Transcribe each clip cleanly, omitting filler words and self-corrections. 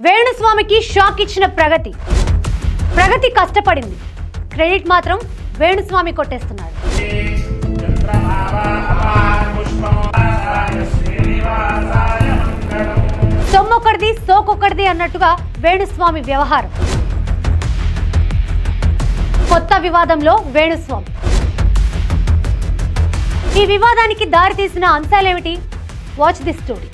వేణుస్వామికి shock ఇచ్చిన ప్రగతి కష్టపడింది. Credit మాత్రం వేణుస్వామి కొట్టేస్తున్నాడు. సొమ్మొక్కడిది సోకొక్కడిది అన్నట్టుగా వేణుస్వామి వ్యవహారం. కొత్త వివాదంలో వేణుస్వామి. ఈ వివాదానికి దారితీసిన అంశాలేమిటి? Watch the story.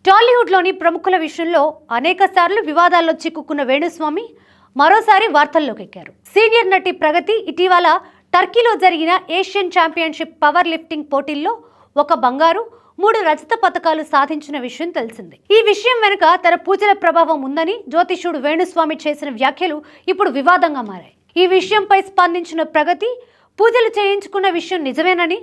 టాలీవుడ్లోని ప్రముఖుల విషయంలో అనేక సార్లు వివాదాల్లో చిక్కుకున్న వేణుస్వామి మరోసారి వార్తల్లోకి ఎక్కారు. సీనియర్ నటి ప్రగతి ఇటీవల టర్కీలో జరిగిన ఏషియన్ ఛాంపియన్షిప్ పవర్ లిఫ్టింగ్ పోటీల్లో 1 బంగారు 3 రజత పతకాలు సాధించిన విషయం తెలిసిందే. ఈ విషయం వెనుక తన పూజల ప్రభావం ఉందని జ్యోతిష్యుడు వేణుస్వామి చేసిన వ్యాఖ్యలు ఇప్పుడు వివాదంగా మారాయి. ఈ విషయంపై స్పందించిన ప్రగతి పూజలు చేయించుకున్న విషయం నిజమేనని,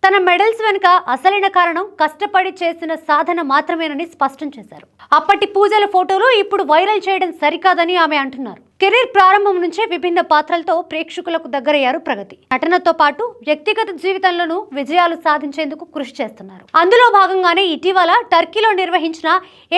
తన మెడల్స్ వెనుక అసలైన కారణం కష్టపడి చేసిన సాధన మాత్రమేనని స్పష్టం చేశారు. అప్పటి పూజల ఫోటోలు ఇప్పుడు వైరల్ చేయడం సరికాదని ఆమె అంటున్నారు. కెరీర్ ప్రారంభం నుంచే విభిన్న పాత్రలతో ప్రేక్షకులకు దగ్గరయ్యారు ప్రగతి. నటనతో పాటు వ్యక్తిగత జీవితంలోనూ విజయాలు సాధించేందుకు కృషి చేస్తున్నారు. అందులో భాగంగానే ఇటీవల టర్కీలో నిర్వహించిన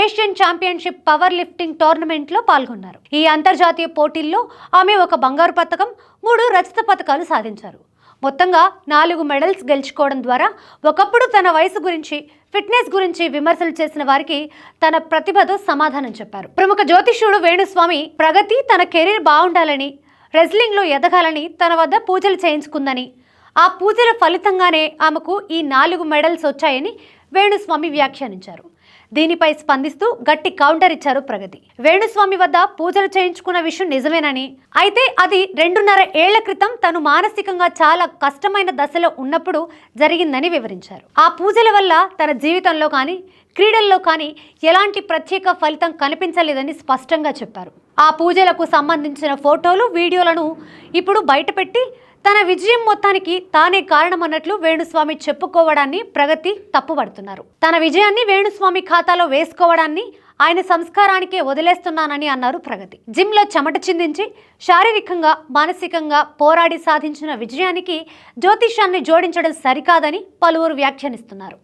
Asian championship power lifting tournament లో పాల్గొన్నారు. ఈ అంతర్జాతీయ పోటీల్లో ఆమె 1 బంగారు పతకం 3 రజత పతకాలు సాధించారు. మొత్తంగా 4 మెడల్స్ గెలుచుకోవడం ద్వారా ఒకప్పుడు తన వయసు గురించి, ఫిట్నెస్ గురించి విమర్శలు చేసిన వారికి తన ప్రతిభతో సమాధానం చెప్పారు. ప్రముఖ జ్యోతిష్యుడు వేణుస్వామి ప్రగతి తన కెరీర్ బాగుండాలని, రెజ్లింగ్లో ఎదగాలని తన వద్ద పూజలు చేయించుకుందని, ఆ పూజల ఫలితంగానే ఆమెకు ఈ 4 మెడల్స్ వచ్చాయని వేణుస్వామి వ్యాఖ్యానించారు. దీనిపై స్పందిస్తూ గట్టి కౌంటర్ ఇచ్చారు ప్రగతి. వేణుస్వామి వద్ద పూజలు చేయించుకున్న విషయం నిజమేనని, అయితే అది 2.5 ఏళ్ల క్రితం తను మానసికంగా చాలా కష్టమైన దశలో ఉన్నప్పుడు జరిగిందని వివరించారు. ఆ పూజల వల్ల తన జీవితంలో కానీ, క్రీడల్లో కానీ ఎలాంటి ప్రత్యేక ఫలితం కనిపించలేదని స్పష్టంగా చెప్పారు. ఆ పూజలకు సంబంధించిన ఫోటోలు, వీడియోలను ఇప్పుడు బయటపెట్టి తన విజయం మొత్తానికి తానే కారణమన్నట్లు వేణుస్వామి చెప్పుకోవడాన్ని ప్రగతి తప్పుపడుతున్నారు. తన విజయాన్ని వేణుస్వామి ఖాతాలో వేసుకోవడాన్ని ఆయన సంస్కారానికే వదిలేస్తున్నానని అన్నారు ప్రగతి. జిమ్లో చెమట చిందించి శారీరకంగా, మానసికంగా పోరాడి సాధించిన విజయానికి జ్యోతిష్యాన్ని జోడించడం సరికాదని పలువురు వ్యాఖ్యానిస్తున్నారు.